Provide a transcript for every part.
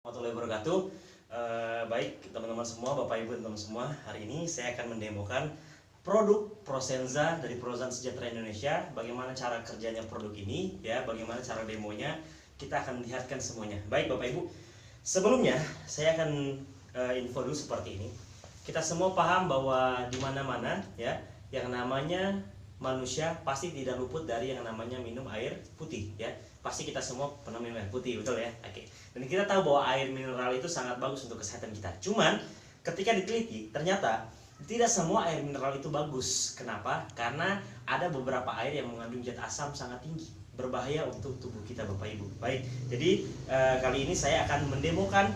Warahmatullahi wabarakatuh. Baik teman-teman semua, Bapak Ibu teman-teman semua, hari ini saya akan mendemokan produk Prosenza dari Perusahaan Sejahtera Indonesia. Bagaimana cara kerjanya produk ini, ya, bagaimana cara demonya, kita akan lihatkan semuanya. Baik Bapak Ibu, sebelumnya saya akan info dulu seperti ini. Kita semua paham bahwa di mana-mana, ya, yang namanya manusia pasti tidak luput dari yang namanya minum air putih, ya. Pasti kita semua pernah minum air putih, betul ya? Oke. Dan kita tahu bahwa air mineral itu sangat bagus untuk kesehatan kita. Cuman ketika diteliti, ternyata tidak semua air mineral itu bagus. Kenapa? Karena ada beberapa air yang mengandung zat asam sangat tinggi, berbahaya untuk tubuh kita, Bapak Ibu. Baik. Jadi kali ini saya akan mendemokan,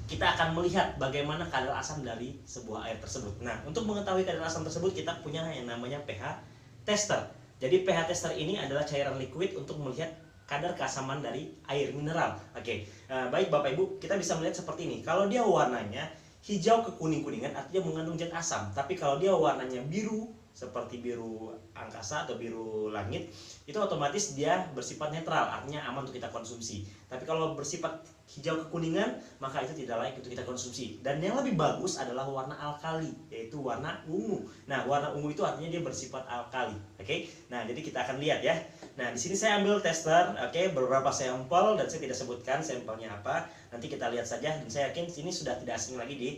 kita akan melihat bagaimana kadar asam dari sebuah air tersebut. Nah, untuk mengetahui kadar asam tersebut, kita punya yang namanya pH tester. Jadi pH tester ini adalah cairan liquid untuk melihat kadar keasaman dari air mineral. Oke, baik Bapak Ibu, kita bisa melihat seperti ini. Kalau dia warnanya hijau ke kuning-kuningan, artinya mengandung zat asam. Tapi kalau dia warnanya biru, seperti biru angkasa atau biru langit, itu otomatis dia bersifat netral, artinya aman untuk kita konsumsi. Tapi kalau bersifat hijau kekuningan, maka itu tidak layak untuk kita konsumsi. Dan yang lebih bagus adalah warna alkali, yaitu warna ungu. Nah, warna ungu itu artinya dia bersifat alkali. Oke. Nah, jadi kita akan lihat ya. Nah, di sini saya ambil tester, oke, beberapa sampel dan saya tidak sebutkan sampelnya apa. Nanti kita lihat saja, dan saya yakin ini sudah tidak asing lagi di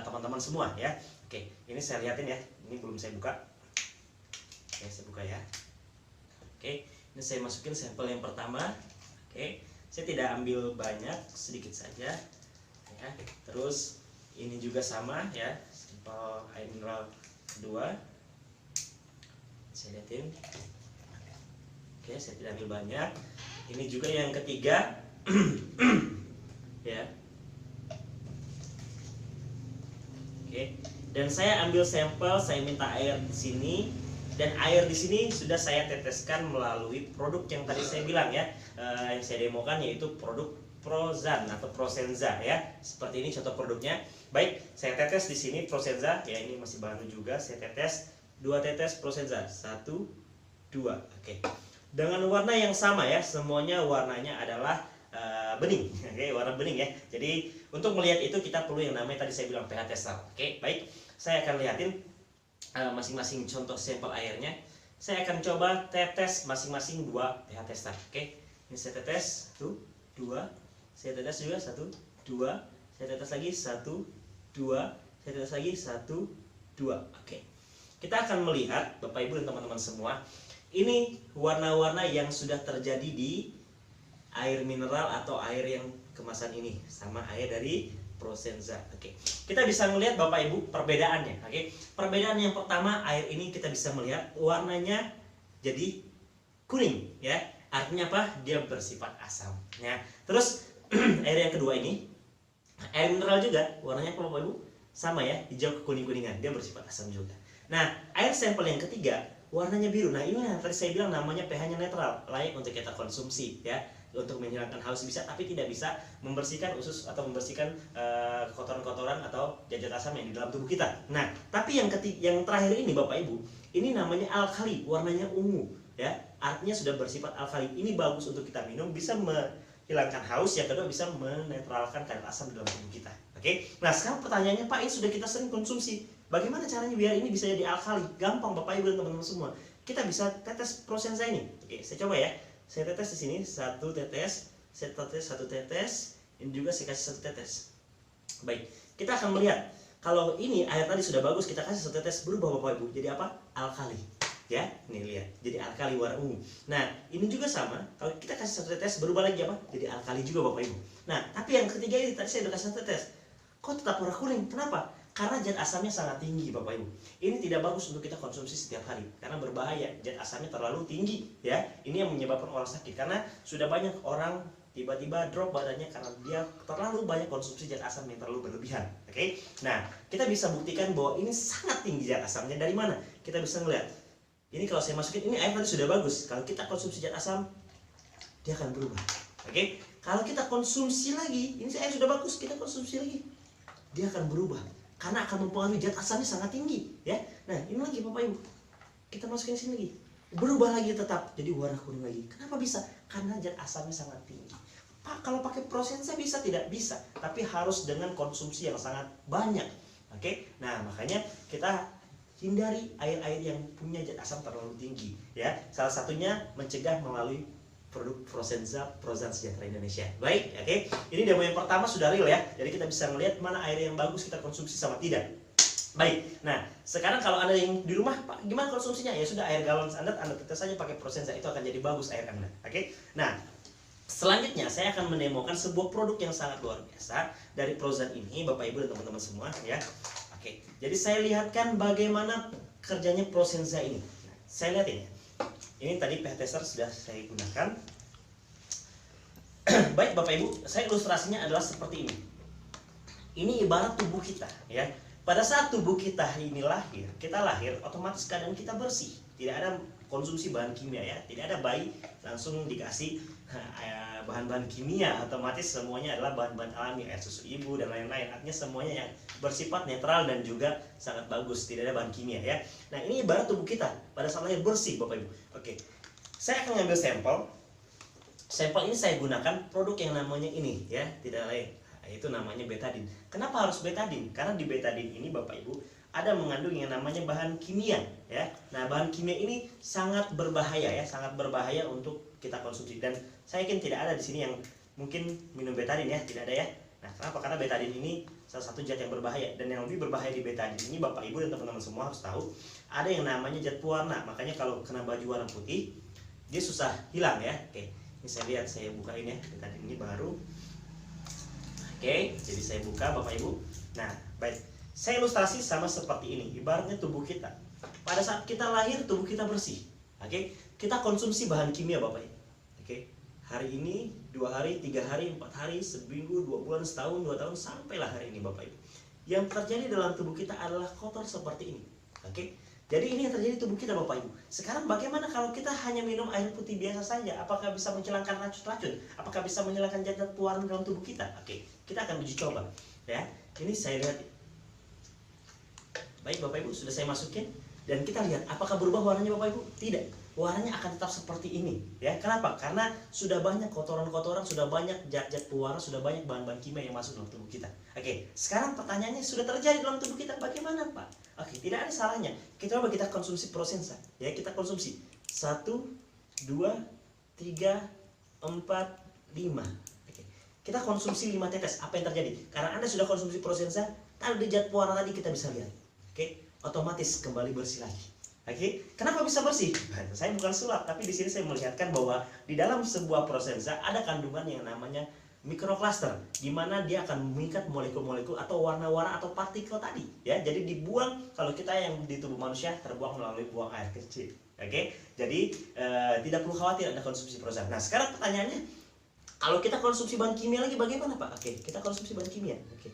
teman-teman semua ya. Oke, ini saya lihatin ya. Ini belum saya buka. Oke, saya buka ya. Oke, ini saya masukin sampel yang pertama. Oke, saya tidak ambil banyak, sedikit saja. Ya, terus ini juga sama ya, sampel air mineral kedua. Saya lihatin. Oke, saya tidak ambil banyak. Ini juga yang ketiga. Ya. Oke, dan saya ambil sampel, saya minta air di sini. Dan air di sini sudah saya teteskan melalui produk yang tadi saya bilang ya, yang saya demokan, yaitu produk Prozan atau Prosenza ya. Seperti ini contoh produknya. Baik, saya tetes di sini Prosenza ya, ini masih baru juga. Saya tetes 2 tetes Prosenza, 1, 2. Oke. Dengan warna yang sama ya, semuanya warnanya adalah bening. Oke, warna bening ya. Jadi untuk melihat itu kita perlu yang namanya tadi saya bilang pH tester. Oke, baik. Saya akan lihatin masing-masing contoh sampel airnya. Saya akan coba tetes masing-masing 2 pH tester. Oke, ini saya tetes 1, 2. Saya tetes juga 1, 2. Saya tetes lagi 1, 2. Saya tetes lagi 1, 2. Oke, kita akan melihat Bapak Ibu dan teman-teman semua, ini warna-warna yang sudah terjadi di air mineral atau air yang kemasan ini sama air dari Prosenza. Oke, kita bisa melihat Bapak Ibu perbedaannya. Oke, perbedaan yang pertama, air ini kita bisa melihat warnanya jadi kuning, ya. Artinya apa? Dia bersifat asam. Ya. Terus air yang kedua ini, air mineral juga, warnanya apa Bapak Ibu? Sama ya, hijau ke kuning-kuningan. Dia bersifat asam juga. Nah, air sampel yang ketiga, warnanya biru. Nah, ini yang tadi saya bilang namanya pH-nya netral, layak untuk kita konsumsi, ya. Untuk menghilangkan haus bisa, tapi tidak bisa membersihkan usus atau membersihkan kotoran-kotoran atau zat asam yang di dalam tubuh kita. Nah, tapi yang terakhir ini Bapak Ibu, ini namanya alkali, warnanya ungu, ya. Artinya sudah bersifat alkali. Ini bagus untuk kita minum, bisa menghilangkan haus. Yang kedua, bisa menetralkan kadar asam di dalam tubuh kita. Oke. Nah, sekarang pertanyaannya, Pak, ini sudah kita sering konsumsi. Bagaimana caranya biar ini bisa jadi alkali? Gampang Bapak Ibu dan teman-teman semua. Kita bisa tetes Prosenza ini. Oke, saya coba ya. Saya tetes di sini 1 tetes, saya tetes 1 tetes, ini juga saya kasih 1 tetes. Baik, kita akan melihat kalau ini air tadi sudah bagus, kita kasih 1 tetes, berubah Bapak Ibu jadi apa? Alkali. Ya, nih lihat, jadi alkali warna ungu. Nah, ini juga sama, kalau kita kasih 1 tetes, berubah lagi apa? Jadi alkali juga Bapak Ibu. Nah, tapi yang ketiga ini tadi saya udah kasih 1 tetes, kok tetap warna kuning? Kenapa? Karena zat asamnya sangat tinggi Bapak Ibu. Ini tidak bagus untuk kita konsumsi setiap hari karena berbahaya. Zat asamnya terlalu tinggi ya. Ini yang menyebabkan orang sakit karena sudah banyak orang tiba-tiba drop badannya karena dia terlalu banyak konsumsi zat asam yang terlalu berlebihan. Oke. Nah, kita bisa buktikan bahwa ini sangat tinggi zat asamnya. Dari mana? Kita bisa melihat. Ini kalau saya masukin, ini air tadi sudah bagus. Kalau kita konsumsi zat asam, dia akan berubah. Oke. Kalau kita konsumsi lagi, ini air sudah bagus, kita konsumsi lagi, dia akan berubah. Karena akan mempengaruhi zat asamnya sangat tinggi, ya. Nah, ini lagi Bapak Ibu, kita masukin sini lagi, berubah lagi tetap jadi warna kuning lagi. Kenapa bisa? Karena zat asamnya sangat tinggi. Pak, kalau pakai Prosensa bisa tidak? Bisa, tapi harus dengan konsumsi yang sangat banyak. Oke, nah makanya kita hindari air-air yang punya zat asam terlalu tinggi ya. Salah satunya mencegah melalui produk Prosensa perusahaan sejahtera Indonesia. Baik, oke. Ini demo yang pertama sudah real ya. Jadi kita bisa melihat mana air yang bagus kita konsumsi sama tidak. Baik, nah sekarang kalau Anda yang di rumah, Pak, gimana konsumsinya? Ya sudah, air galon Anda tetes saja pakai Prosensa, itu akan jadi bagus air Anda. Oke, nah selanjutnya saya akan menemokan sebuah produk yang sangat luar biasa dari perusahaan ini, Bapak Ibu dan teman-teman semua ya. Oke, jadi saya lihatkan bagaimana kerjanya Prosensa ini. Nah, saya lihat ini. Ini tadi pH tester sudah saya gunakan. Baik Bapak Ibu, saya ilustrasinya adalah seperti ini. Ini ibarat tubuh kita ya. Pada saat tubuh kita ini lahir, kita lahir otomatis keadaan kita bersih. Tidak ada konsumsi bahan kimia ya. Tidak ada bayi langsung dikasih bahan-bahan kimia, otomatis semuanya adalah bahan-bahan alami, air susu ibu dan lain-lain. Artinya semuanya yang bersifat netral dan juga sangat bagus, tidak ada bahan kimia ya. Nah, ini ibarat tubuh kita pada saat lahir bersih Bapak Ibu. Oke. Saya akan ngambil sampel. Sampel ini saya gunakan produk yang namanya ini ya, tidak lain. Itu namanya betadine. Kenapa harus betadine? Karena di betadine ini Bapak Ibu ada mengandung yang namanya bahan kimia ya. Nah, bahan kimia ini sangat berbahaya ya, sangat berbahaya untuk kita konsumsi, dan saya yakin tidak ada di sini yang mungkin minum betadine ya, tidak ada ya. Nah, kenapa? Karena betadine ini salah satu zat yang berbahaya, dan yang lebih berbahaya di betadine ini Bapak Ibu dan teman-teman semua harus tahu, ada yang namanya zat pewarna. Makanya kalau kena baju warna putih dia susah hilang ya. Oke, ini saya lihat, saya bukain ya, betadine ini baru. Oke, jadi saya buka Bapak Ibu. Nah, baik. Saya ilustrasi sama seperti ini. Ibaratnya tubuh kita. Pada saat kita lahir, tubuh kita bersih. Oke, kita konsumsi bahan kimia Bapak Ibu. Oke, hari ini, 2 hari, 3 hari, 4 hari, seminggu, 2 bulan, setahun, 2 tahun, sampailah hari ini Bapak Ibu. Yang terjadi dalam tubuh kita adalah kotor seperti ini. Oke, jadi ini yang terjadi di tubuh kita Bapak Ibu. Sekarang bagaimana kalau kita hanya minum air putih biasa saja? Apakah bisa menghilangkan racun-racun? Apakah bisa menghilangkan zat-zat pewarna dalam tubuh kita? Oke, kita akan uji coba ya. Ini saya lihat. Baik Bapak Ibu, sudah saya masukin dan kita lihat apakah berubah warnanya Bapak Ibu? Tidak. Warnanya akan tetap seperti ini ya. Kenapa? Karena sudah banyak kotoran-kotoran, sudah banyak zat-zat pewarna, sudah banyak bahan-bahan kimia yang masuk dalam tubuh kita. Oke, sekarang pertanyaannya, sudah terjadi dalam tubuh kita, bagaimana Pak? Oke, tidak ada salahnya kita coba kita konsumsi Prosensa ya. Kita konsumsi 1, 2, 3, 4, 5. Oke, kita konsumsi 5 tetes. Apa yang terjadi? Karena Anda sudah konsumsi Prosensa, tadi zat pewarna tadi kita bisa lihat. Oke, otomatis kembali bersih lagi. Oke, kenapa bisa bersih? Saya bukan sulap, tapi di sini saya melihatkan bahwa di dalam sebuah Prosensa ada kandungan yang namanya mikrokluster, di mana dia akan mengikat molekul-molekul atau warna-warna atau partikel tadi ya. Jadi dibuang, kalau kita yang di tubuh manusia terbuang melalui buang air kecil. Oke, jadi tidak perlu khawatir Anda konsumsi Prosensa. Nah, sekarang pertanyaannya, kalau kita konsumsi bahan kimia lagi bagaimana Pak? Oke, kita konsumsi bahan kimia. Oke,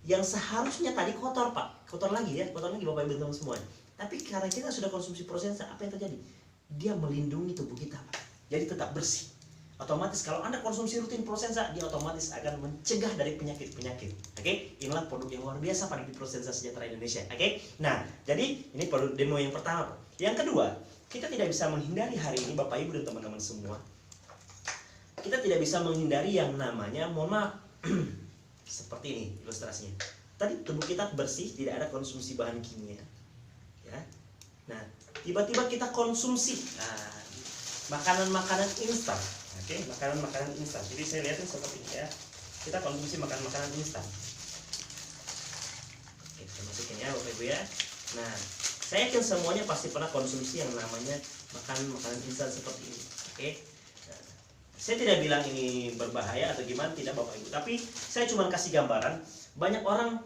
yang seharusnya tadi kotor Pak, kotor lagi ya, kotor lagi Bapak Ibu teman semua. Tapi karena kita sudah konsumsi Prosensa, apa yang terjadi? Dia melindungi tubuh kita Pak, jadi tetap bersih. Otomatis kalau Anda konsumsi rutin Prosensa, dia otomatis akan mencegah dari penyakit-penyakit. Oke, inilah produk yang luar biasa pada di Prosensa Sejahtera Indonesia. Oke, nah jadi ini produk demo yang pertama Pak. Yang kedua, kita tidak bisa menghindari hari ini Bapak Ibu dan teman-teman semua, kita tidak bisa menghindari yang namanya, mohon maaf, seperti ini ilustrasinya. Tadi tubuh kita bersih, tidak ada konsumsi bahan kimia ya. Nah, tiba-tiba kita konsumsi makanan-makanan instan. Oke, makanan-makanan instan. Jadi saya lihatin seperti ini ya. Kita konsumsi makanan-makanan instan. Oke, kita masukin ya Bapak Ibu ya. Nah, saya yakin semuanya pasti pernah konsumsi yang namanya makanan instan seperti ini. Oke. Nah, saya tidak bilang ini berbahaya atau gimana, tidak Bapak Ibu, tapi saya cuma kasih gambaran. Banyak orang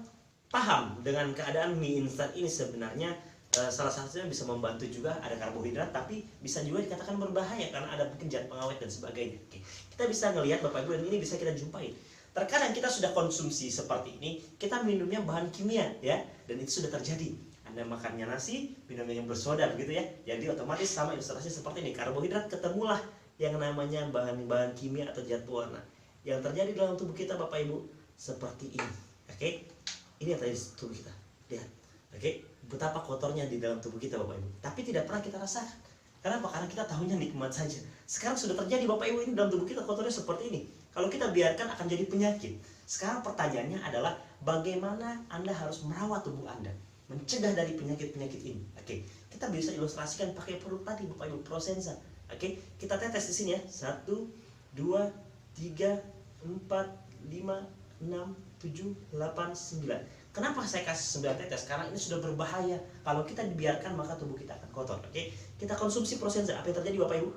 paham dengan keadaan mie instan ini sebenarnya salah satunya bisa membantu juga, ada karbohidrat, tapi bisa juga dikatakan berbahaya karena ada mungkin zat pengawet dan sebagainya. Oke, kita bisa ngelihat Bapak Ibu, dan ini bisa kita jumpai. Terkadang kita sudah konsumsi seperti ini, kita minumnya bahan kimia ya, dan itu sudah terjadi. Anda makannya nasi, minumnya yang bersoda begitu ya. Jadi otomatis sama ilustrasi seperti ini, karbohidrat ketemulah yang namanya bahan-bahan kimia atau zat pewarna. Yang terjadi dalam tubuh kita Bapak Ibu seperti ini. Oke, ini yang terjadi di tubuh kita. Lihat, oke, betapa kotornya di dalam tubuh kita Bapak Ibu. Tapi tidak pernah kita rasakan. Kenapa? Karena kita tahunya nikmat saja. Sekarang sudah terjadi Bapak Ibu, ini dalam tubuh kita kotornya seperti ini. Kalau kita biarkan akan jadi penyakit. Sekarang pertanyaannya adalah bagaimana Anda harus merawat tubuh Anda, mencegah dari penyakit-penyakit ini. Oke, kita bisa ilustrasikan pakai produk tadi Bapak Ibu, Prosenza. Oke, kita tetes di sini ya. 1, 2, 3, 4, 5, 6, 7, 8, 9. Kenapa saya kasih 9 tetes? Karena ini sudah berbahaya. Kalau kita dibiarkan maka tubuh kita akan kotor. Oke, kita konsumsi Prosenza. Apa yang terjadi Bapak Ibu?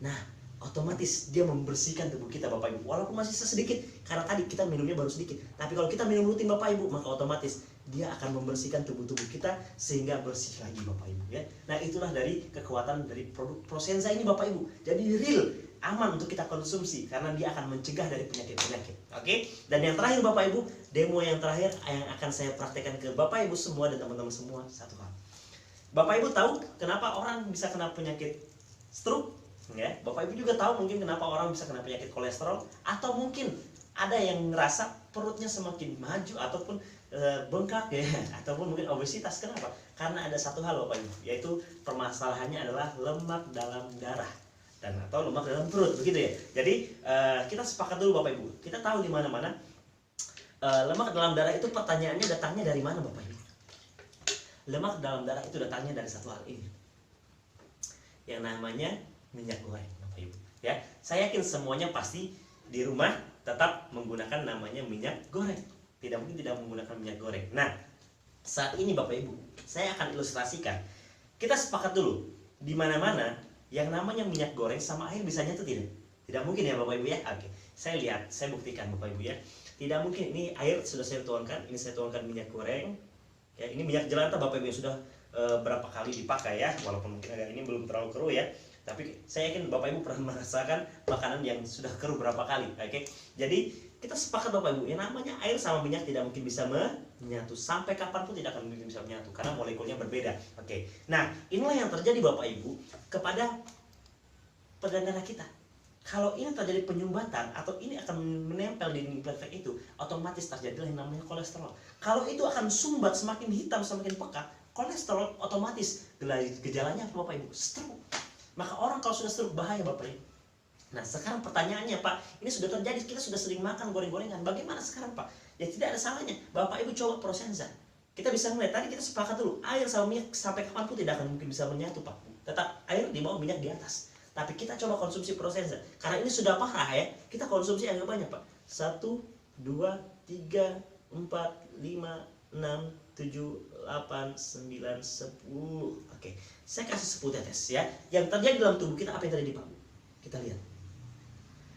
Nah, otomatis dia membersihkan tubuh kita Bapak Ibu. Walaupun masih sedikit, karena tadi kita minumnya baru sedikit. Tapi kalau kita minum rutin Bapak Ibu, maka otomatis dia akan membersihkan tubuh-tubuh kita sehingga bersih lagi Bapak Ibu ya. Nah, itulah dari kekuatan dari produk Prosenza ini Bapak Ibu. Jadi real, aman untuk kita konsumsi karena dia akan mencegah dari penyakit-penyakit. Oke? Dan yang terakhir Bapak Ibu, demo yang terakhir yang akan saya praktekkan ke Bapak Ibu semua dan teman-teman semua, satu hal. Bapak Ibu tahu kenapa orang bisa kena penyakit stroke? Ya, Bapak Ibu juga tahu mungkin kenapa orang bisa kena penyakit kolesterol, atau mungkin ada yang ngerasa perutnya semakin maju ataupun bengkak ya, ataupun mungkin obesitas. Kenapa? Karena ada satu hal Bapak Ibu, yaitu permasalahannya adalah lemak dalam darah dan atau lemak dalam perut, begitu ya. Jadi kita sepakat dulu Bapak Ibu. Kita tahu di mana-mana lemak dalam darah itu pertanyaannya datangnya dari mana Bapak Ibu? Lemak dalam darah itu datangnya dari satu hal ini, yang namanya minyak goreng Bapak Ibu ya. Saya yakin semuanya pasti di rumah tetap menggunakan namanya minyak goreng. Tidak mungkin tidak menggunakan minyak goreng. Nah, saat ini Bapak Ibu, saya akan ilustrasikan. Kita sepakat dulu, di mana-mana yang namanya minyak goreng sama air bisa nyatu tidak? Tidak mungkin ya Bapak Ibu ya. Oke, saya lihat, saya buktikan Bapak Ibu ya. Tidak mungkin. Ini air sudah saya tuangkan, ini saya tuangkan minyak goreng. Ya, ini minyak jelantah Bapak Ibu yang sudah berapa kali dipakai ya, walaupun mungkin agak ini belum terlalu keruh ya. Tapi saya yakin Bapak Ibu pernah merasakan makanan yang sudah keruh berapa kali. Oke, jadi kita sepakat Bapak Ibu, yang namanya air sama minyak tidak mungkin bisa menyatu. Sampai kapanpun tidak akan mungkin bisa menyatu karena molekulnya berbeda. Oke, nah inilah yang terjadi Bapak Ibu kepada peredaran darah kita. Kalau ini terjadi penyumbatan atau ini akan menempel di dinding pelvic itu, otomatis terjadilah yang namanya kolesterol. Kalau itu akan sumbat semakin hitam semakin pekat, kolesterol otomatis gejalanya apa Bapak Ibu? Stroke. Maka orang kalau sudah stroke bahaya Bapak Ibu. Nah sekarang pertanyaannya Pak, ini sudah terjadi, kita sudah sering makan goreng-gorengan, bagaimana sekarang Pak? Ya tidak ada salahnya, Bapak Ibu coba Prosenza. Kita bisa melihat, tadi kita sepakat dulu, air sama minyak sampai kapanpun tidak akan mungkin bisa menyatu Pak. Tetap air di bawah, minyak di atas. Tapi kita coba konsumsi Prosenza, karena ini sudah parah ya, kita konsumsi agak banyak Pak. 1, 2, 3, 4, 5, 6, 7, 8, 9, 10. Oke, saya kasih 10 tetes ya. Yang terjadi dalam tubuh kita, apa yang terjadi Pak? Kita lihat.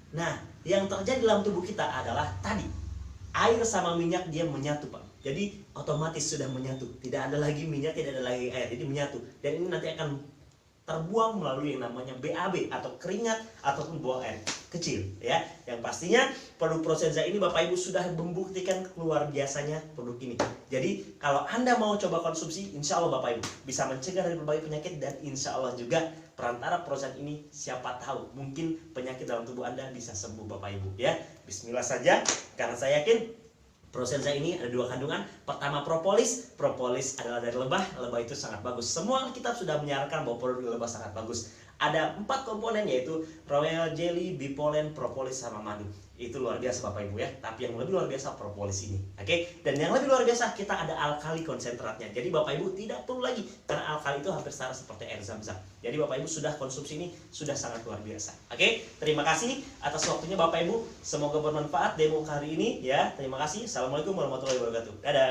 Nah, yang terjadi dalam tubuh kita adalah tadi air sama minyak dia menyatu Pak. Jadi otomatis sudah menyatu. Tidak ada lagi minyak, tidak ada lagi air. Jadi menyatu. Dan ini nanti akan terbuang melalui yang namanya BAB atau keringat ataupun buang air kecil ya. Yang pastinya produk Prosenza ini Bapak Ibu sudah membuktikan luar biasanya produk ini. Jadi kalau Anda mau coba konsumsi, insya Allah Bapak Ibu bisa mencegah dari berbagai penyakit, dan insya Allah juga perantara Prosenza ini siapa tahu mungkin penyakit dalam tubuh Anda bisa sembuh Bapak Ibu ya. Bismillah saja, karena saya yakin Prosenza ini ada 2 kandungan. Pertama propolis. Propolis adalah dari lebah. Lebah itu sangat bagus. Semua kitab sudah menyarankan bahwa produk lebah sangat bagus. Ada 4 komponen, yaitu royal jelly, bipolen, propolis, sama madu. Itu luar biasa Bapak Ibu ya. Tapi yang lebih luar biasa propolis ini. Oke? Dan yang lebih luar biasa, kita ada alkali konsentratnya. Jadi Bapak Ibu tidak perlu lagi, karena alkali itu hampir setara seperti air zam-zam. Jadi Bapak Ibu sudah konsumsi ini sudah sangat luar biasa. Oke? Terima kasih atas waktunya Bapak Ibu. Semoga bermanfaat demo kali ini ya. Terima kasih. Assalamualaikum warahmatullahi wabarakatuh. Dadah.